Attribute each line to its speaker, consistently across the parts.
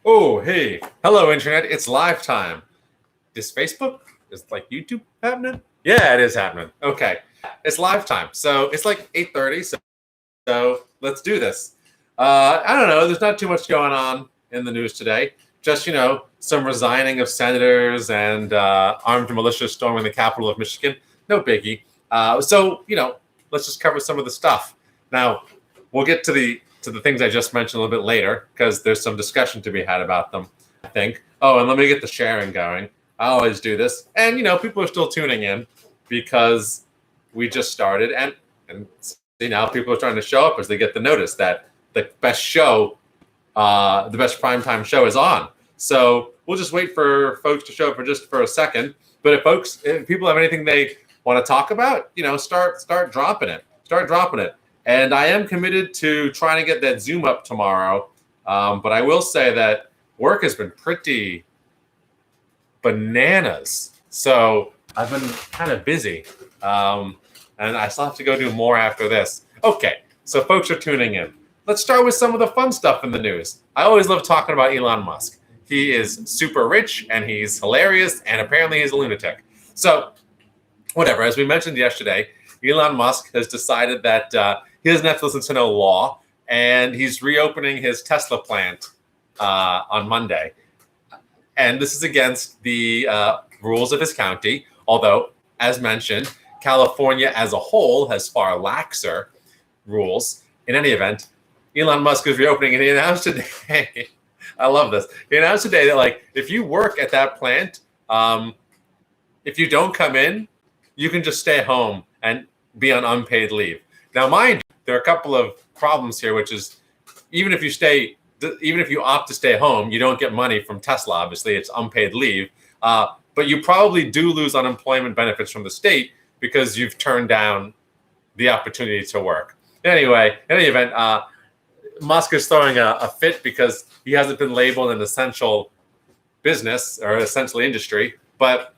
Speaker 1: Oh, hey. Hello, Internet. It's live time. Is Facebook? Is like YouTube happening? Yeah, it is happening. Okay. It's live time. So it's like 8:30. So let's do this. I don't know. There's not too much going on in the news today. Just, some resigning of senators and armed militia storming the capital of Michigan. No biggie. Let's just cover some of the stuff. Now, we'll get to the things I just mentioned a little bit later because there's some discussion to be had about them, I think. Oh, and let me get the sharing going. I always do this. And, people are still tuning in because we just started. And see, now people are trying to show up as they get the notice that the best show, the best primetime show is on. So we'll just wait for folks to show up for a second. But if people have anything they want to talk about, start dropping it. Start dropping it. And I am committed to trying to get that Zoom up tomorrow. But I will say that work has been pretty bananas. So I've been kind of busy. And I still have to go do more after this. Okay, so folks are tuning in. Let's start with some of the fun stuff in the news. I always love talking about Elon Musk. He is super rich and he's hilarious and apparently he's a lunatic. So whatever, as we mentioned yesterday, Elon Musk has decided that he doesn't have to listen to no law, and he's reopening his Tesla plant on Monday. And this is against the rules of his county, although, as mentioned, California as a whole has far laxer rules. In any event, Elon Musk is reopening, and he announced today, I love this, he announced today that, if you work at that plant, if you don't come in, you can just stay home and be on unpaid leave. Now, mind you, there are a couple of problems here, which is even if you opt to stay home, you don't get money from Tesla. Obviously, it's unpaid leave, but you probably do lose unemployment benefits from the state because you've turned down the opportunity to work. Anyway, in any event, Musk is throwing a fit because he hasn't been labeled an essential business or essential industry, but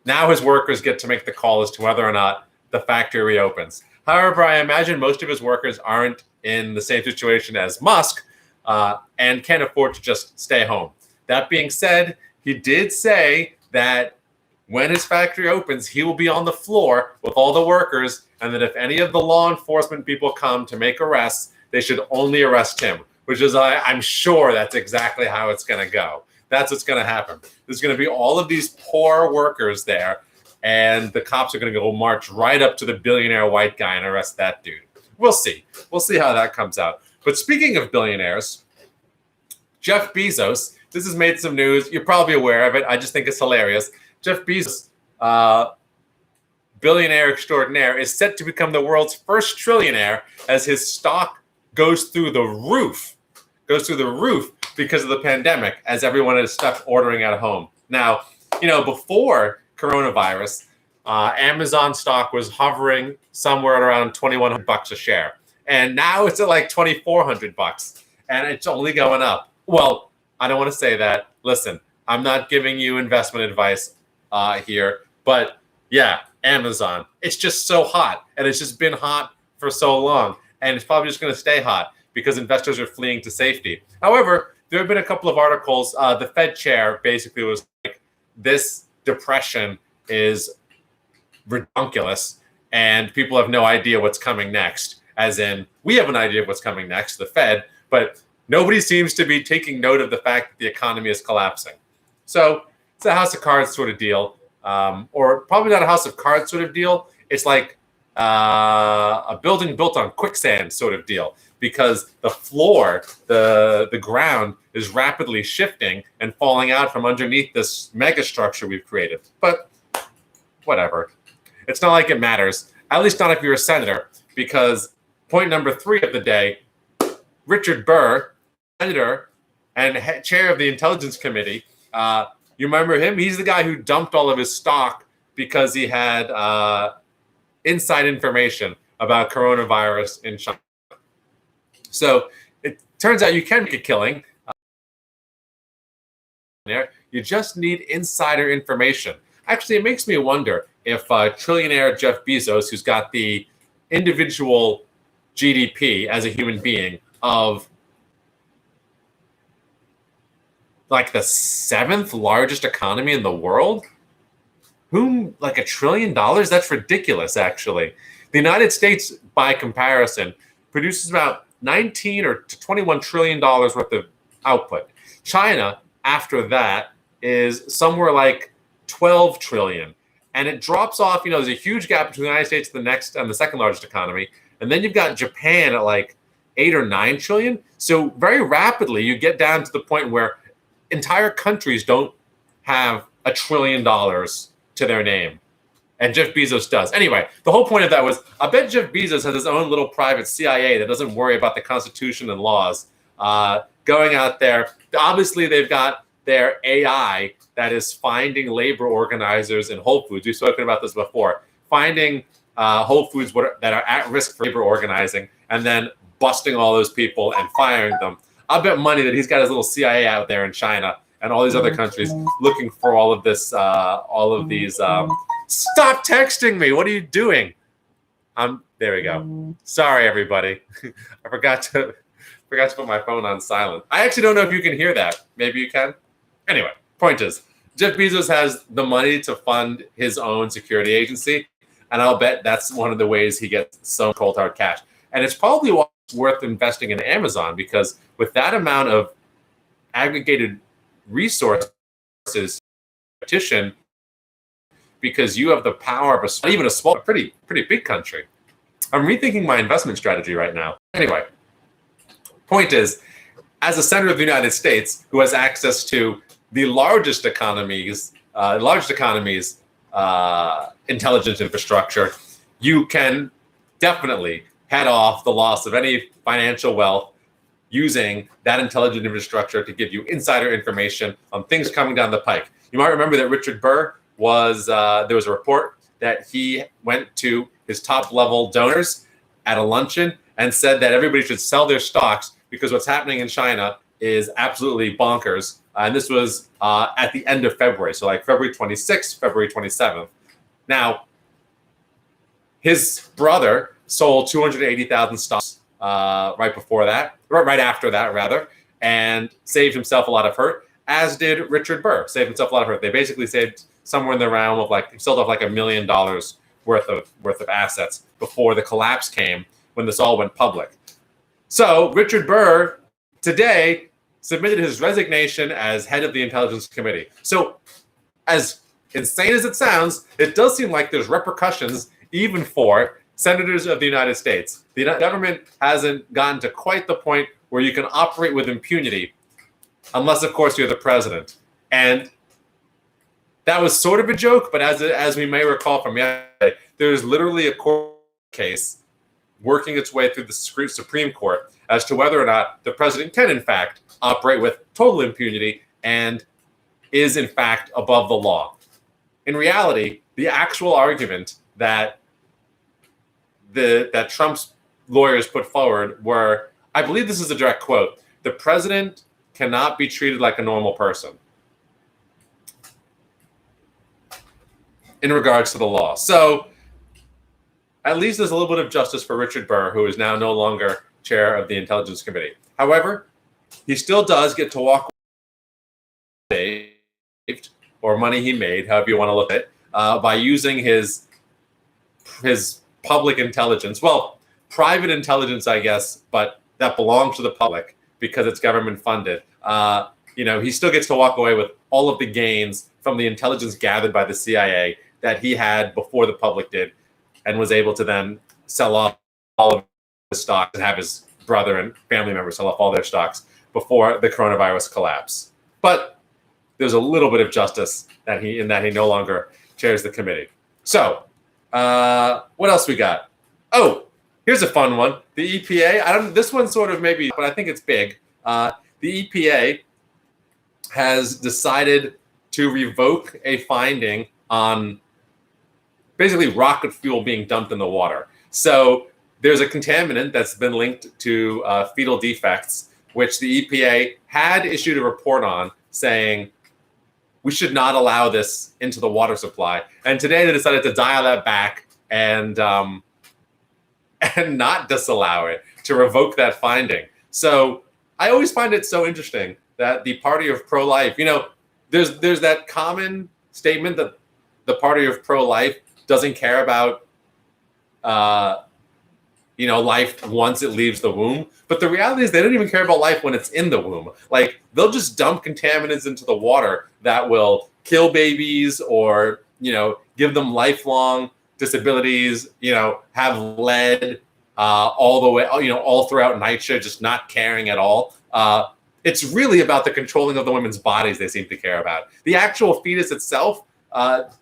Speaker 1: now his workers get to make the call as to whether or not the factory reopens. However, I imagine most of his workers aren't in the same situation as Musk and can't afford to just stay home. That being said, he did say that when his factory opens, he will be on the floor with all the workers, and that if any of the law enforcement people come to make arrests, they should only arrest him, which is, I'm sure that's exactly how it's going to go. That's what's going to happen. There's going to be all of these poor workers there, and the cops are going to go march right up to the billionaire white guy and arrest that dude. We'll see. We'll see how that comes out. But speaking of billionaires, Jeff Bezos, this has made some news. You're probably aware of it. I just think it's hilarious. Jeff Bezos, billionaire extraordinaire, is set to become the world's first trillionaire as his stock goes through the roof. Because of the pandemic, as everyone is stuck ordering at home. Now, before coronavirus, Amazon stock was hovering somewhere at around $2,100 a share, and now it's at like $2,400, and it's only going up. Well, I don't want to say that. Listen, I'm not giving you investment advice here, but yeah, Amazon, it's just so hot, and it's just been hot for so long, and it's probably just going to stay hot because investors are fleeing to safety. However, there have been a couple of articles. The Fed chair basically was like, this depression is ridiculous, and people have no idea what's coming next. As in, we have an idea of what's coming next, the Fed, but nobody seems to be taking note of the fact that the economy is collapsing. So it's a house of cards sort of deal, or probably not a house of cards sort of deal. It's like a building built on quicksand sort of deal, because the floor, the ground is rapidly shifting and falling out from underneath this mega structure we've created. But whatever. It's not like it matters, at least not if you're a senator, because point number 3 of the day, Richard Burr, senator and chair of the Intelligence Committee, you remember him? He's the guy who dumped all of his stock because he had inside information about coronavirus in China. So it turns out you can make a killing. You just need insider information. Actually, it makes me wonder if trillionaire Jeff Bezos, who's got the individual GDP as a human being of like the seventh largest economy in the world. Whom like $1 trillion? That's ridiculous, actually. The United States, by comparison, produces about 19 or to $21 trillion worth of output. China, after that, is somewhere like 12 trillion. And it drops off, there's a huge gap between the United States and the second largest economy. And then you've got Japan at like 8 or 9 trillion. So very rapidly, you get down to the point where entire countries don't have $1 trillion to their name. And Jeff Bezos does. Anyway, the whole point of that was, I bet Jeff Bezos has his own little private CIA that doesn't worry about the Constitution and laws going out there. Obviously, they've got their AI that is finding labor organizers in Whole Foods. We've spoken about this before. Finding Whole Foods that are at risk for labor organizing and then busting all those people and firing them. I bet money that he's got his little CIA out there in China and all these other countries looking for all of this, all of these. Stop texting me. What are you doing? There we go. Sorry, everybody. I forgot to put my phone on silent. I actually don't know if you can hear that. Maybe you can. Anyway, point is, Jeff Bezos has the money to fund his own security agency, and I'll bet that's one of the ways he gets so cold hard cash. And it's probably worth investing in Amazon, because with that amount of aggregated resources, competition, because you have the power of even a small, pretty big country. I'm rethinking my investment strategy right now. Anyway, point is, as a senator of the United States who has access to the largest economy's intelligence infrastructure, you can definitely head off the loss of any financial wealth using that intelligent infrastructure to give you insider information on things coming down the pike. You might remember that Richard Burr there was a report that he went to his top level donors at a luncheon and said that everybody should sell their stocks because what's happening in China is absolutely bonkers. And this was at the end of February, so like February 26th, February 27th. Now, his brother sold 280,000 stocks right after that, rather, and saved himself a lot of hurt, as did Richard Burr, saved himself a lot of hurt. They basically saved somewhere in the realm of sold off like $1 million worth of assets before the collapse came, when this all went public. So Richard Burr today submitted his resignation as head of the Intelligence Committee. So as insane as it sounds, it does seem like there's repercussions even for senators of the United States. The government hasn't gotten to quite the point where you can operate with impunity, unless, of course, you're the president. And that was sort of a joke, but as we may recall from yesterday, there's literally a court case working its way through the Supreme Court as to whether or not the president can, in fact, operate with total impunity and is, in fact, above the law. In reality, the actual argument that Trump's lawyers put forward were, I believe this is a direct quote, the president cannot be treated like a normal person in regards to the law. So at least there's a little bit of justice for Richard Burr, who is now no longer chair of the Intelligence Committee. However, he still does get to walk away, or money he made, however you want to look at it, by using his public intelligence. Well, private intelligence, I guess, but that belongs to the public because it's government funded. He still gets to walk away with all of the gains from the intelligence gathered by the CIA that he had before the public did, and was able to then sell off all of his stocks and have his brother and family members sell off all their stocks before the coronavirus collapse. But there's a little bit of justice that he no longer chairs the committee. So, what else we got? Oh, here's a fun one. The EPA. This one's sort of maybe, but I think it's big. The EPA has decided to revoke a finding on basically rocket fuel being dumped in the water. So there's a contaminant that's been linked to fetal defects, which the EPA had issued a report on saying we should not allow this into the water supply. And today they decided to dial that back and not disallow it, to revoke that finding. So I always find it so interesting that the party of pro-life, there's that common statement that the party of pro-life doesn't care about, life once it leaves the womb. But the reality is they don't even care about life when it's in the womb. Like, they'll just dump contaminants into the water that will kill babies or, give them lifelong disabilities, have lead all the way, all throughout NYCHA, just not caring at all. It's really about the controlling of the women's bodies they seem to care about. The actual fetus itself,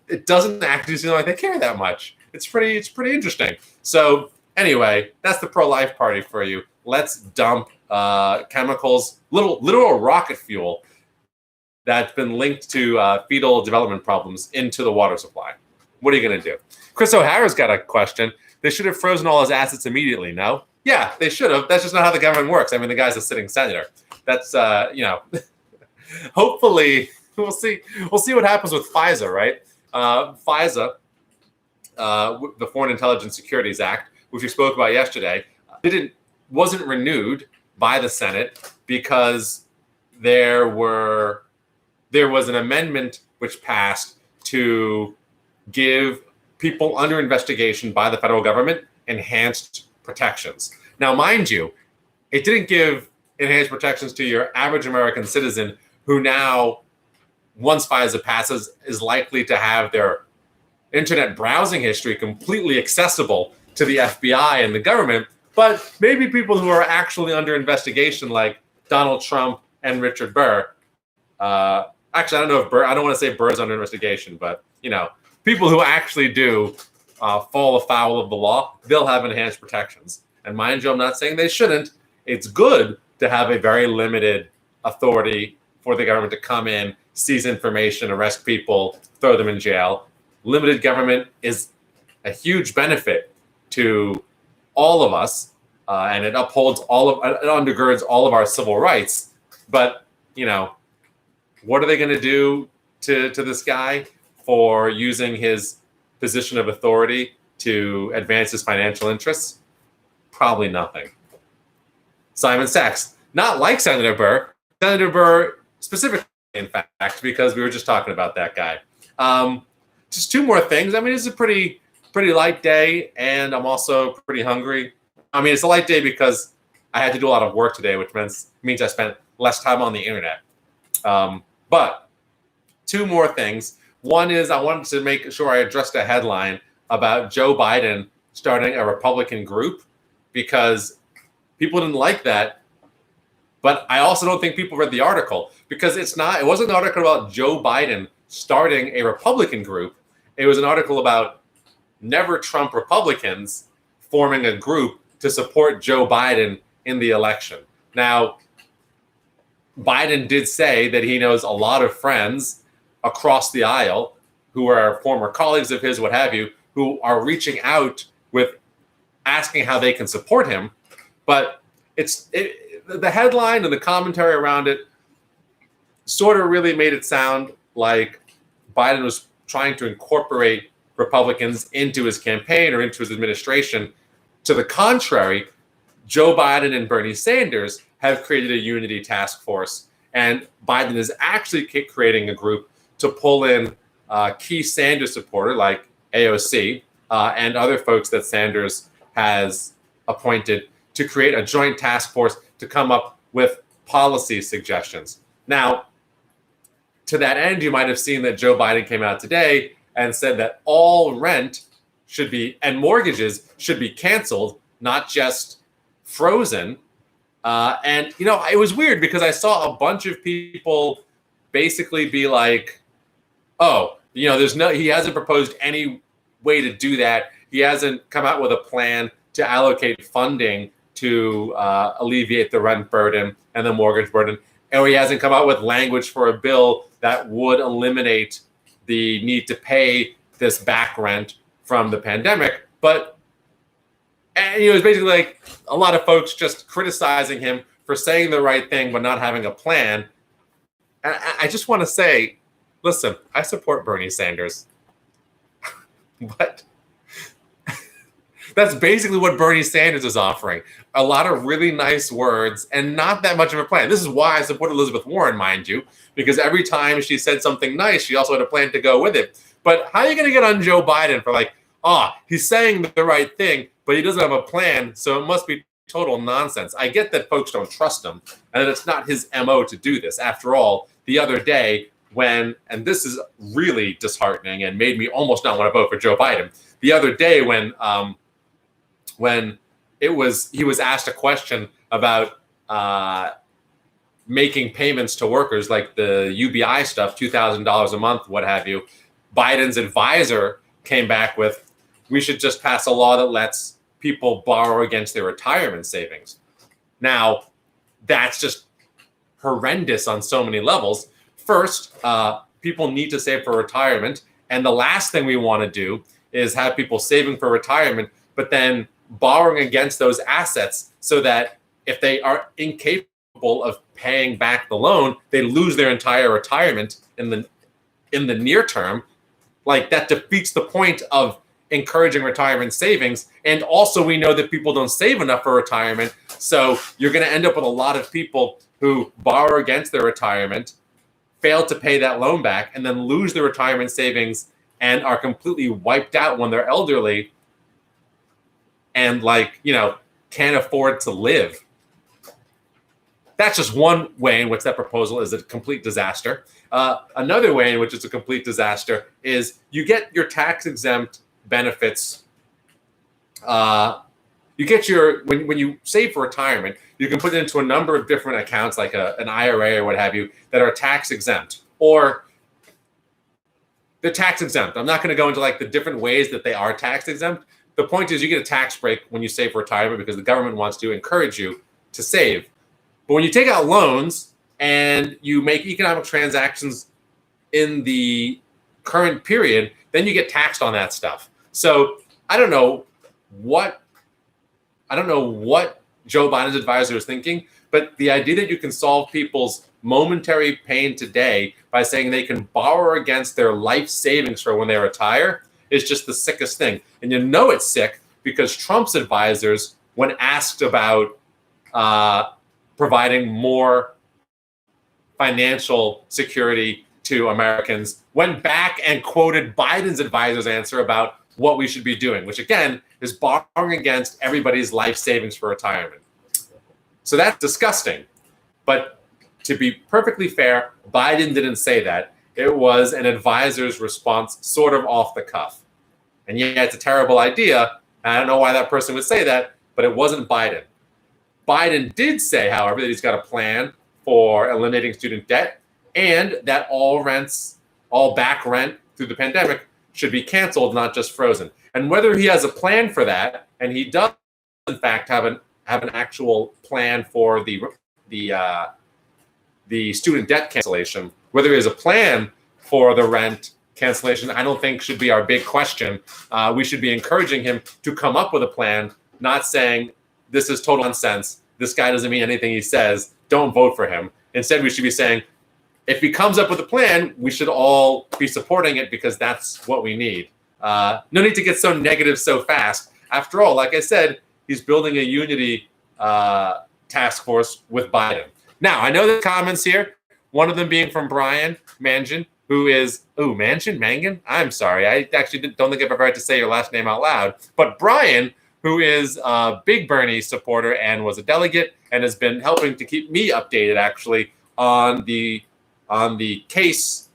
Speaker 1: it doesn't actually seem like they care that much. It's pretty interesting. So anyway, that's the pro-life party for you. Let's dump chemicals, literal rocket fuel that's been linked to fetal development problems into the water supply. What are you going to do? Chris O'Hara's got a question. They should have frozen all his assets immediately, no? Yeah, they should have. That's just not how the government works. I mean, the guy's a sitting senator. That's, hopefully, we'll see what happens with FISA, right? FISA, the Foreign Intelligence Securities Act, which we spoke about yesterday, wasn't renewed by the Senate because there was an amendment which passed to give people under investigation by the federal government enhanced protections. Now, mind you, it didn't give enhanced protections to your average American citizen who now, once FISA passes, is likely to have their internet browsing history completely accessible to the FBI and the government, but maybe people who are actually under investigation, like Donald Trump and Richard Burr. Actually, I don't know if I don't want to say Burr's under investigation, but people who actually do fall afoul of the law, they'll have enhanced protections. And mind you, I'm not saying they shouldn't. It's good to have a very limited authority for the government to come in, seize information, arrest people, throw them in jail. Limited government is a huge benefit to all of us, and it undergirds all of our civil rights. But what are they going to do to this guy for using his position of authority to advance his financial interests? Probably nothing. Simon Sachs, not like Senator Burr specifically, in fact, because we were just talking about that guy. Just two more things. I mean, it's a pretty light day, and I'm also pretty hungry. I mean, it's a light day because I had to do a lot of work today, which means I spent less time on the internet. But two more things. One is I wanted to make sure I addressed a headline about Joe Biden starting a Republican group, because people didn't like that. But I also don't think people read the article, because it wasn't an article about Joe Biden starting a Republican group. It was an article about Never Trump Republicans forming a group to support Joe Biden in the election. Now, Biden did say that he knows a lot of friends across the aisle who are former colleagues of his, what have you, who are reaching out with asking how they can support him. But the headline and the commentary around it sort of really made it sound like Biden was trying to incorporate Republicans into his campaign or into his administration. To the contrary, Joe Biden and Bernie Sanders have created a unity task force, and Biden is actually creating a group to pull in key Sanders supporter like AOC and other folks that Sanders has appointed to create a joint task force to come up with policy suggestions. Now, to that end, you might have seen that Joe Biden came out today and said that all rent and mortgages should be canceled, not just frozen. And it was weird because I saw a bunch of people basically be like, oh, he hasn't proposed any way to do that. He hasn't come out with a plan to allocate funding to alleviate the rent burden and the mortgage burden. Or he hasn't come out with language for a bill that would eliminate the need to pay this back rent from the pandemic. But it was basically like a lot of folks just criticizing him for saying the right thing but not having a plan. And I just want to say, listen, I support Bernie Sanders. But That's basically what Bernie Sanders is offering. A lot of really nice words and not that much of a plan. This is why I support Elizabeth Warren, mind you, because every time she said something nice, she also had a plan to go with it. But how are you going to get on Joe Biden for like, he's saying the right thing, but he doesn't have a plan, so it must be total nonsense. I get that folks don't trust him and that it's not his MO to do this. After all, the other day when, and this is really disheartening and made me almost not want to vote for Joe Biden. The other day when he was asked a question about making payments to workers like the UBI stuff, $2,000 a month, what have you, Biden's advisor came back with, we should just pass a law that lets people borrow against their retirement savings. Now, that's just horrendous on so many levels. First, people need to save for retirement. And the last thing we want to do is have people saving for retirement, but then borrowing against those assets so that if they are incapable of paying back the loan, they lose their entire retirement in the near term. Like, that defeats the point of encouraging retirement savings. And also, we know that people don't save enough for retirement. So you're going to end up with a lot of people who borrow against their retirement, fail to pay that loan back, and then lose their retirement savings and are completely wiped out when they're elderly and can't afford to live. That's just one way in which that proposal is a complete disaster. Another way in which it's a complete disaster is you get your tax-exempt benefits. You get when you save for retirement, you can put it into a number of different accounts, like an IRA or what have you, that are tax-exempt, or they're tax-exempt. I'm not going to go into like the different ways that they are tax-exempt. The point is you get a tax break when you save for retirement because the government wants to encourage you to save. But when you take out loans and you make economic transactions in the current period, then you get taxed on that stuff. So I don't know what Joe Biden's advisor is thinking, but the idea that you can solve people's momentary pain today by saying they can borrow against their life savings for when they retire is just the sickest thing. And you know it's sick because Trump's advisors, when asked about providing more financial security to Americans, went back and quoted Biden's advisor's answer about what we should be doing, which again is borrowing against everybody's life savings for retirement. So that's disgusting. But to be perfectly fair, Biden didn't say that. It was an advisor's response, sort of off the cuff. And yeah, it's a terrible idea. I don't know why that person would say that, but it wasn't Biden. Biden did say, however, that he's got a plan for eliminating student debt and that all back rent through the pandemic should be canceled, not just frozen. And whether he has a plan for that, and he does, in fact, have an actual plan for the student debt cancellation, whether he has a plan for the rent cancellation, I don't think should be our big question. We should be encouraging him to come up with a plan, not saying this is total nonsense. This guy doesn't mean anything he says. Don't vote for him. Instead, we should be saying, if he comes up with a plan, we should all be supporting it because that's what we need. No need to get so negative so fast. After all, like I said, he's building a unity task force with Biden. Now, I know the comments here, one of them being from Brian Mangin, who is, Mangan? I'm sorry. I actually don't think I've ever had to say your last name out loud. But Brian, who is a big Bernie supporter and was a delegate and has been helping to keep me updated, actually, on the case,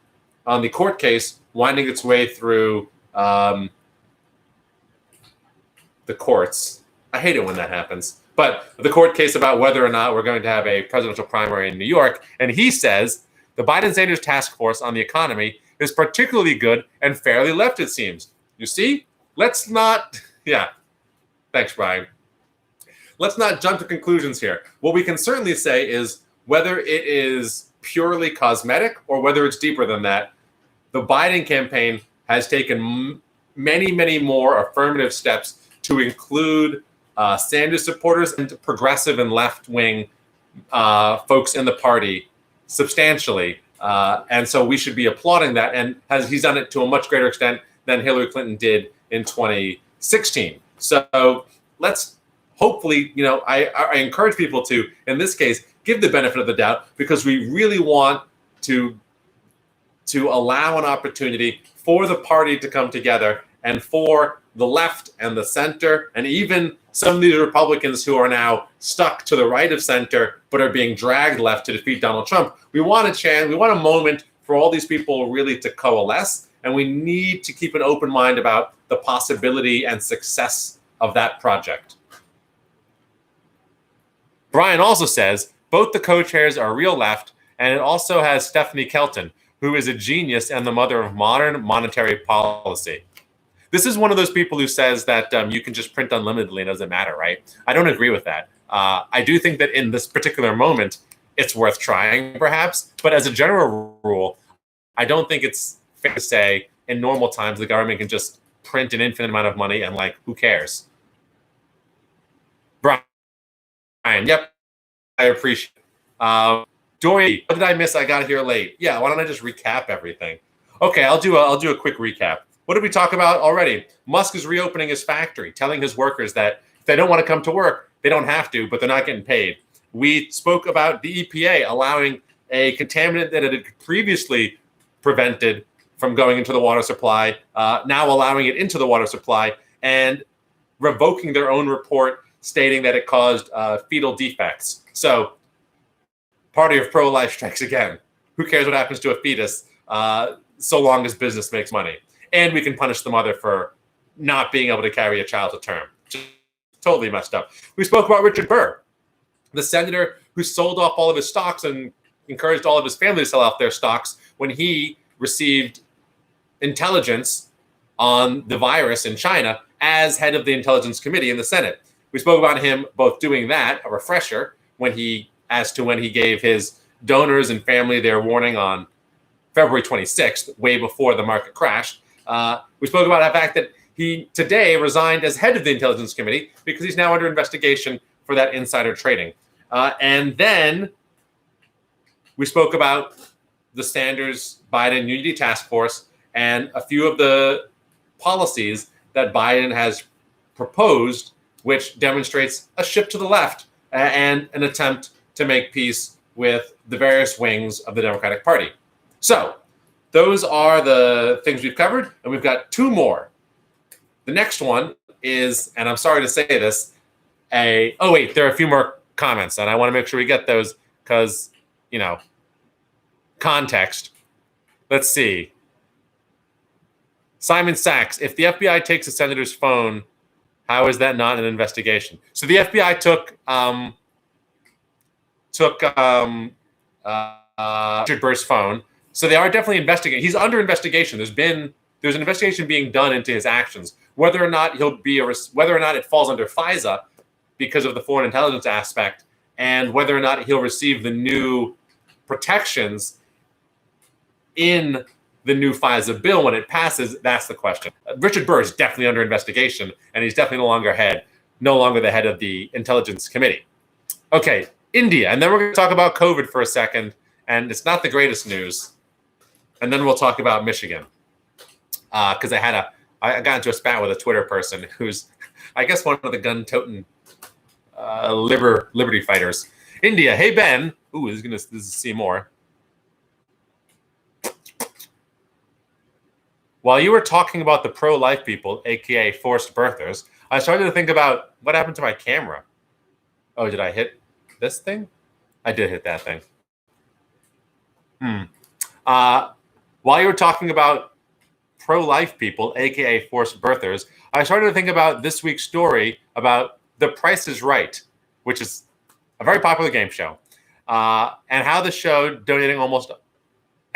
Speaker 1: on the court case, winding its way through the courts. I hate it when that happens. But the court case about whether or not we're going to have a presidential primary in New York. And he says the Biden-Sanders task force on the economy is particularly good and fairly left, it seems. You see, let's not, thanks, Brian. Let's not jump to conclusions here. What we can certainly say is whether it is purely cosmetic or whether it's deeper than that, the Biden campaign has taken many, many more affirmative steps to include Sanders supporters and progressive and left-wing folks in the party substantially. And so we should be applauding that. And he's done it to a much greater extent than Hillary Clinton did in 2016. So let's hopefully, I encourage people to, in this case, give the benefit of the doubt, because we really want to allow an opportunity for the party to come together, and for the left and the center, and even some of these Republicans who are now stuck to the right of center but are being dragged left to defeat Donald Trump. We want a chance, we want a moment for all these people really to coalesce, and we need to keep an open mind about the possibility and success of that project. Brian also says both the co-chairs are real left, and it also has Stephanie Kelton, who is a genius and the mother of modern monetary policy. This is one of those people who says that you can just print unlimitedly and it doesn't matter, right? I don't agree with that. I do think that in this particular moment, it's worth trying, perhaps. But as a general rule, I don't think it's fair to say in normal times the government can just print an infinite amount of money and, like, who cares? Brian, yep, I appreciate it. Dory, what did I miss? I got here late. Yeah, why don't I just recap everything? Okay, I'll do a quick recap. What did we talk about already? Musk is reopening his factory, telling his workers that if they don't want to come to work, they don't have to, but they're not getting paid. We spoke about the EPA allowing a contaminant that it had previously prevented from going into the water supply, now allowing it into the water supply, and revoking their own report stating that it caused fetal defects. So, party of pro-life strikes again. Who cares what happens to a fetus so long as business makes money? And we can punish the mother for not being able to carry a child to term. Just totally messed up. We spoke about Richard Burr, the senator who sold off all of his stocks and encouraged all of his family to sell off their stocks when he received intelligence on the virus in China as head of the Intelligence Committee in the Senate. We spoke about him both doing that, a refresher, when he gave his donors and family their warning on February 26th, way before the market crashed. We spoke about the fact that he today resigned as head of the Intelligence Committee because he's now under investigation for that insider trading. And then we spoke about the Sanders-Biden Unity Task Force and a few of the policies that Biden has proposed, which demonstrates a shift to the left and an attempt to make peace with the various wings of the Democratic Party. So those are the things we've covered, and we've got two more. The next one is, and I'm sorry to say this, there are a few more comments, and I want to make sure we get those because, context. Let's see. Simon Sachs, if the FBI takes a senator's phone, how is that not an investigation? So the FBI took Richard Burr's phone. So they are definitely investigating. He's under investigation. There's an investigation being done into his actions. Whether or not it falls under FISA because of the foreign intelligence aspect, and whether or not he'll receive the new protections in the new FISA bill when it passes, that's the question. Richard Burr is definitely under investigation, and he's definitely no longer the head of the Intelligence Committee. Okay, India, and then we're going to talk about COVID for a second, and it's not the greatest news. And then we'll talk about Michigan, because I got into a spat with a Twitter person who's, I guess, one of the gun-toting liberty fighters. India, hey Ben. Ooh, this is Seymour. While you were talking about the pro-life people, aka forced birthers, I started to think about what happened to my camera. Oh, did I hit this thing? I did hit that thing. While you were talking about pro-life people, aka forced birthers, I started to think about this week's story about The Price is Right, which is a very popular game show, and how the show donating almost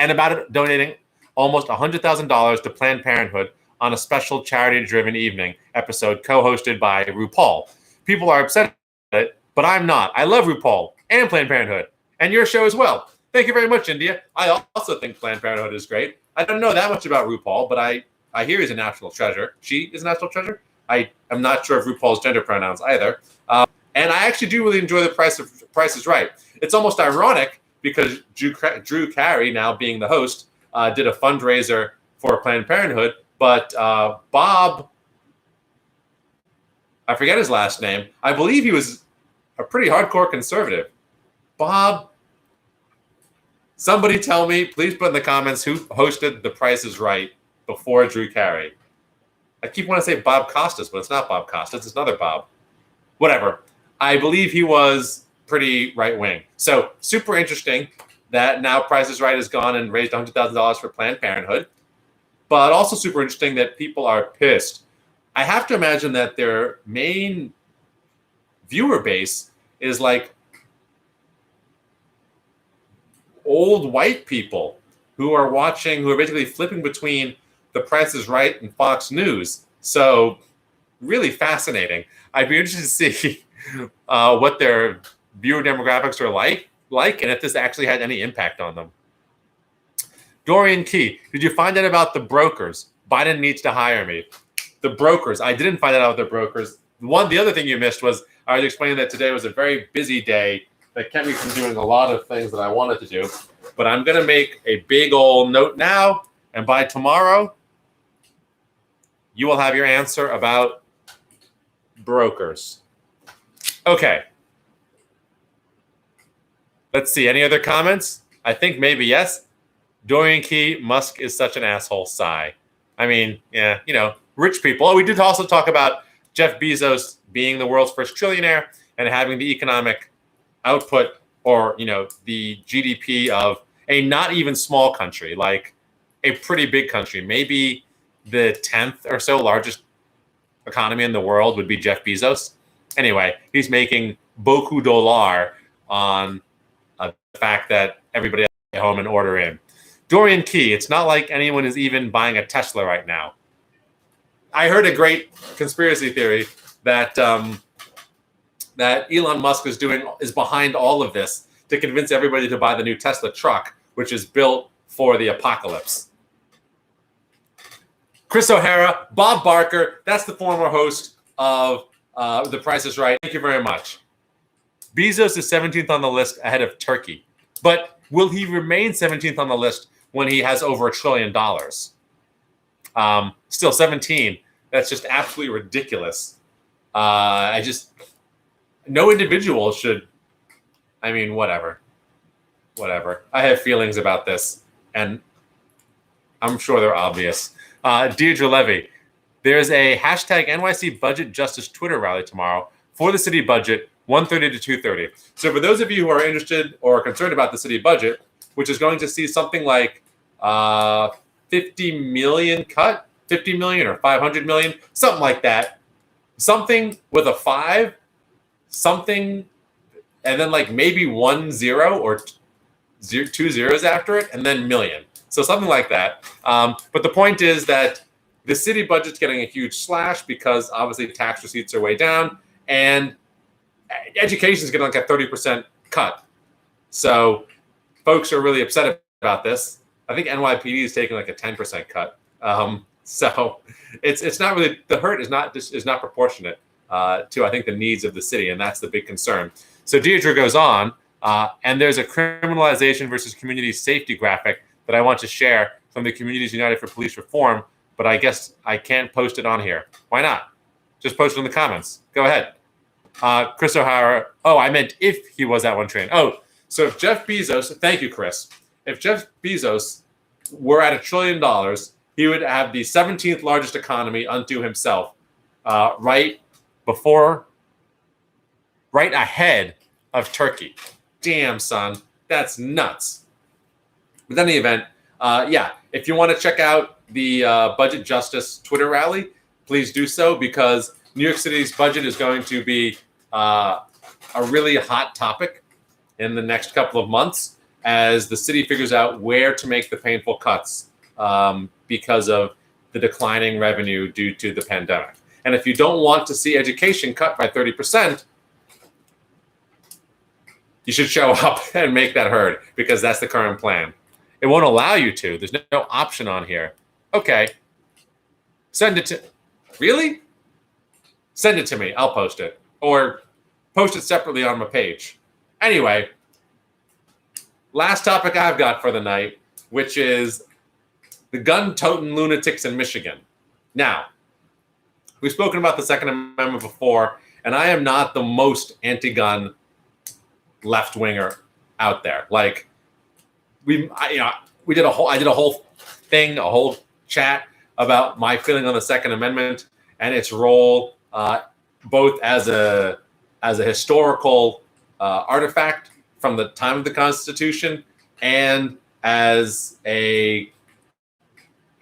Speaker 1: $100,000 to Planned Parenthood on a special charity-driven evening episode co-hosted by RuPaul. People are upset at it, but I'm not. I love RuPaul and Planned Parenthood, and your show as well. Thank you very much, India. I also think Planned Parenthood is great. I don't know that much about RuPaul, but I hear he's a national treasure. She is a national treasure. I'm not sure of RuPaul's gender pronouns either. And I actually do really enjoy The Price is Right. It's almost ironic because Drew Carey, now being the host, did a fundraiser for Planned Parenthood, but Bob I forget his last name. I believe he was a pretty hardcore conservative. Bob, somebody tell me, please put in the comments who hosted The Price is Right before Drew Carey. I keep wanting to say Bob Costas, but it's not Bob Costas. It's another Bob. Whatever. I believe he was pretty right-wing. So super interesting that now Price is Right has gone and raised $100,000 for Planned Parenthood. But also super interesting that people are pissed. I have to imagine that their main viewer base is like old white people who are watching, who are basically flipping between The Price is Right and Fox News. So really fascinating. I'd be interested to see what their viewer demographics are like, and if this actually had any impact on them. Dorian Key, did you find out about the brokers? Biden needs to hire me. The brokers, I didn't find out about the brokers. The other thing you missed was I was explaining that today was a very busy day that kept me from doing a lot of things that I wanted to do. But I'm going to make a big old note now, and by tomorrow, you will have your answer about brokers. Okay. Let's see. Any other comments? I think maybe yes. Dorian Key, Musk is such an asshole. Sigh. I mean, yeah, rich people. Oh, we did also talk about Jeff Bezos being the world's first trillionaire and having the economic output or, the GDP of a not even small country, like a pretty big country. Maybe the 10th or so largest economy in the world would be Jeff Bezos. Anyway, he's making beaucoup dollars on the fact that everybody has to get home and order in. Dorian Key, it's not like anyone is even buying a Tesla right now. I heard a great conspiracy theory that that Elon Musk is behind all of this to convince everybody to buy the new Tesla truck, which is built for the apocalypse. Chris O'Hara, Bob Barker, that's the former host of The Price is Right. Thank you very much. Bezos is 17th on the list ahead of Turkey. But will he remain 17th on the list when he has over $1 trillion? Still 17. That's just absolutely ridiculous. No individual should, whatever. I have feelings about this, and I'm sure they're obvious. Deirdre Levy, there's a hashtag NYC Budget Justice Twitter rally tomorrow for the city budget, 1:30 to 2:30. So for those of you who are interested or concerned about the city budget, which is going to see something like 50 million cut, 50 million or 500 million, something like that. Something with a 5, something, and then like maybe 1 0 or 2 zeros after it, and then million. So something like that. But the point is that the city budget's getting a huge slash because obviously tax receipts are way down, and education is getting like a 30% cut. So folks are really upset about this. I think NYPD is taking like a 10% cut. So it's not really, the hurt is not proportionate to, I think, the needs of the city, and that's the big concern. So Deirdre goes on, and there's a criminalization versus community safety graphic that I want to share from the Communities United for Police Reform, but I guess I can't post it on here. Why not? Just post it in the comments. Go ahead. Chris O'Hara. Oh, I meant if he was at 1 trillion. Oh, so if Jeff Bezos, thank you, Chris. If Jeff Bezos were at $1 trillion, he would have the 17th largest economy unto himself, right ahead of Turkey. Damn, son, that's nuts. But in any event, if you want to check out the Budget Justice Twitter rally, please do so, because New York City's budget is going to be a really hot topic in the next couple of months as the city figures out where to make the painful cuts because of the declining revenue due to the pandemic. And if you don't want to see education cut by 30%, you should show up and make that heard, because that's the current plan. It won't allow you to. There's no option on here. Okay. Send it to... Really? Send it to me. I'll post it. Or post it separately on my page. Anyway, last topic I've got for the night, which is the gun-toting lunatics in Michigan. Now, we've spoken about the Second Amendment before, and I am not the most anti-gun left winger out there. Like I did a whole thing, a whole chat about my feeling on the Second Amendment and its role, both as a historical artifact from the time of the Constitution and as an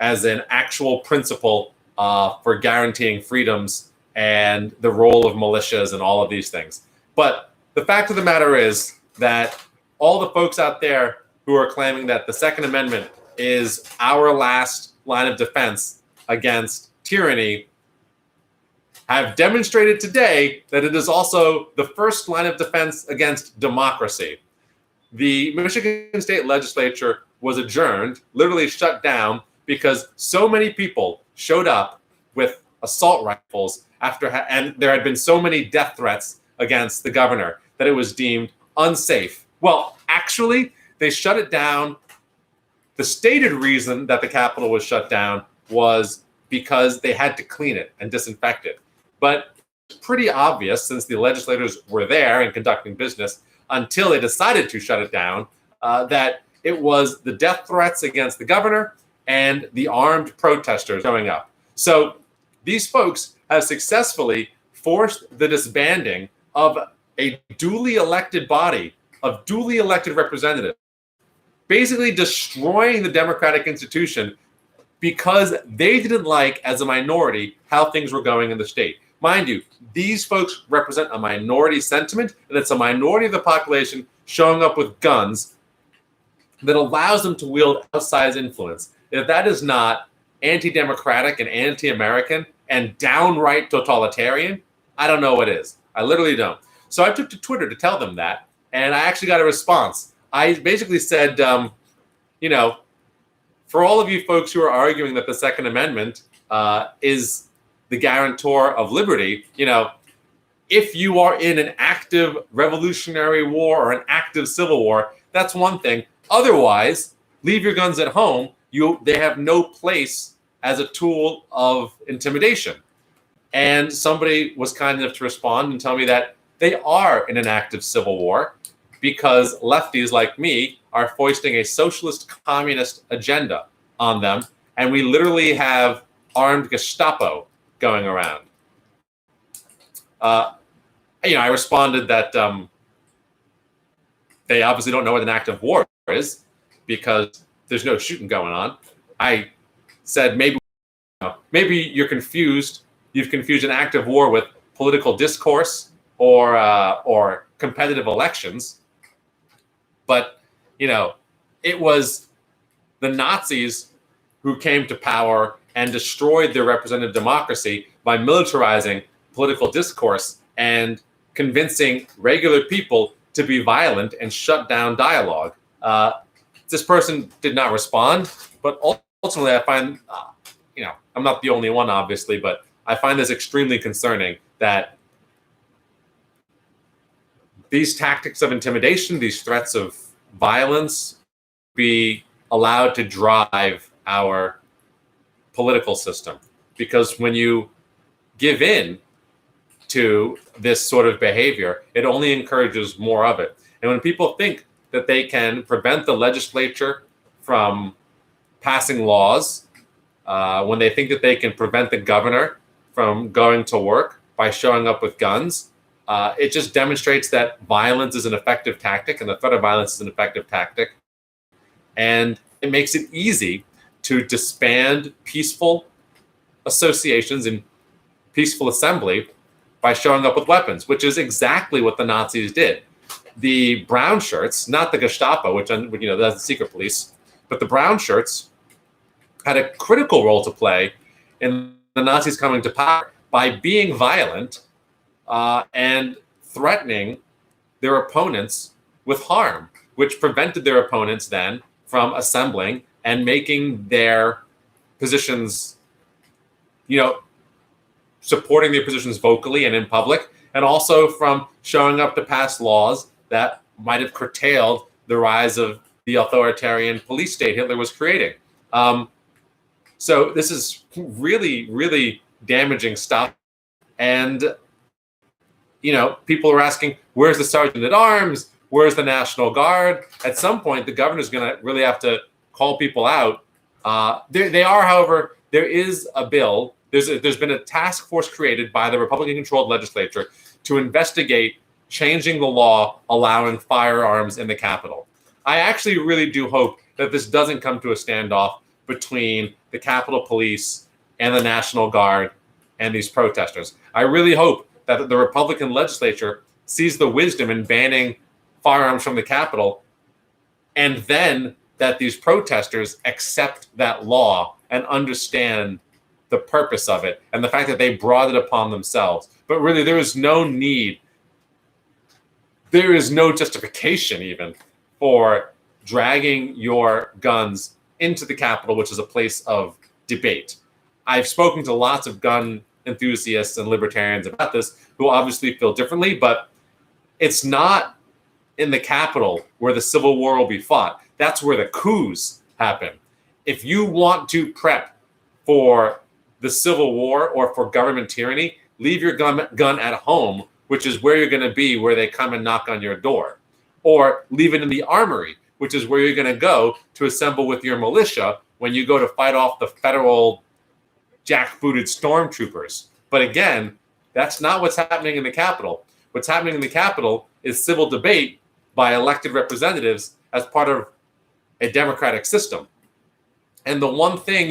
Speaker 1: actual principle for guaranteeing freedoms and the role of militias and all of these things. But the fact of the matter is that all the folks out there who are claiming that the Second Amendment is our last line of defense against tyranny have demonstrated today that it is also the first line of defense against democracy. The Michigan State Legislature was adjourned, literally shut down, because so many people showed up with assault rifles and there had been so many death threats against the governor that it was deemed unsafe. Well, actually, they shut it down. The stated reason that the Capitol was shut down was because they had to clean it and disinfect it. But it's pretty obvious, since the legislators were there and conducting business until they decided to shut it down, that it was the death threats against the governor and the armed protesters showing up. So these folks have successfully forced the disbanding of a duly elected body of duly elected representatives, basically destroying the democratic institution because they didn't like, as a minority, how things were going in the state. Mind you, these folks represent a minority sentiment, and it's a minority of the population showing up with guns that allows them to wield outsized influence. If that is not anti-democratic and anti-American and downright totalitarian, I don't know what is. I literally don't. So I took to Twitter to tell them that, and I actually got a response. I basically said, for all of you folks who are arguing that the Second Amendment is the guarantor of liberty, if you are in an active revolutionary war or an active civil war, that's one thing. Otherwise, leave your guns at home. They have no place as a tool of intimidation. And somebody was kind enough to respond and tell me that they are in an active civil war because lefties like me are foisting a socialist communist agenda on them. And we literally have armed Gestapo going around. I responded that they obviously don't know what an active war is because there's no shooting going on. I said maybe you're confused. You've confused an active war with political discourse or competitive elections. But it was the Nazis who came to power and destroyed their representative democracy by militarizing political discourse and convincing regular people to be violent and shut down dialogue. This person did not respond, but ultimately I find, I'm not the only one, obviously, but I find this extremely concerning that these tactics of intimidation, these threats of violence, be allowed to drive our political system. Because when you give in to this sort of behavior, it only encourages more of it. And when people think that they can prevent the legislature from passing laws, when they think that they can prevent the governor from going to work by showing up with guns, it just demonstrates that violence is an effective tactic and the threat of violence is an effective tactic. And it makes it easy to disband peaceful associations and peaceful assembly by showing up with weapons, which is exactly what the Nazis did. The brown shirts, not the Gestapo, which that's the secret police, but the brown shirts had a critical role to play in the Nazis coming to power by being violent and threatening their opponents with harm, which prevented their opponents then from assembling and making their positions, supporting their positions vocally and in public, and also from showing up to pass laws that might have curtailed the rise of the authoritarian police state Hitler was creating. So this is really, really damaging stuff. And, people are asking, where's the sergeant at arms? Where's the National Guard? At some point, the governor's going to really have to call people out. However, there is a bill. There's been a task force created by the Republican-controlled legislature to investigate changing the law allowing firearms in the Capitol. I actually really do hope that this doesn't come to a standoff between the Capitol Police and the National Guard and these protesters. I really hope that the Republican legislature sees the wisdom in banning firearms from the Capitol, and then that these protesters accept that law and understand the purpose of it and the fact that they brought it upon themselves. But really, there is no need, there is no justification even for dragging your guns into the Capitol, which is a place of debate. I've spoken to lots of gun enthusiasts and libertarians about this who obviously feel differently, but it's not in the Capitol where the Civil War will be fought. That's where the coups happen. If you want to prep for the Civil War or for government tyranny, leave your gun at home, which is where you're going to be where they come and knock on your door. Or leave it in the armory, which is where you're going to go to assemble with your militia when you go to fight off the federal jackbooted stormtroopers. But again, that's not what's happening in the Capitol. What's happening in the Capitol is civil debate by elected representatives as part of a democratic system. And the one thing,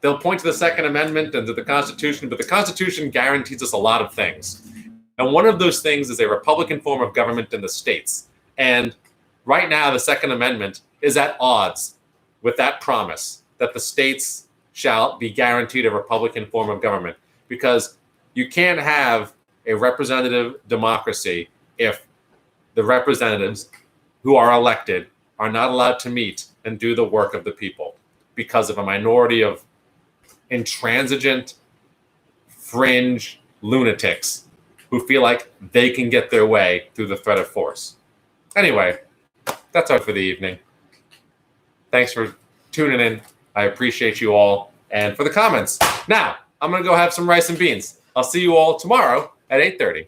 Speaker 1: they'll point to the Second Amendment and to the Constitution, but the Constitution guarantees us a lot of things. And one of those things is a Republican form of government in the states. And right now, the Second Amendment is at odds with that promise that the states shall be guaranteed a Republican form of government, because you can't have a representative democracy if the representatives who are elected are not allowed to meet and do the work of the people because of a minority of intransigent, fringe lunatics who feel like they can get their way through the threat of force. Anyway, that's all for the evening. Thanks for tuning in. I appreciate you all. And for the comments. Now, I'm going to go have some rice and beans. I'll see you all tomorrow at 8:30.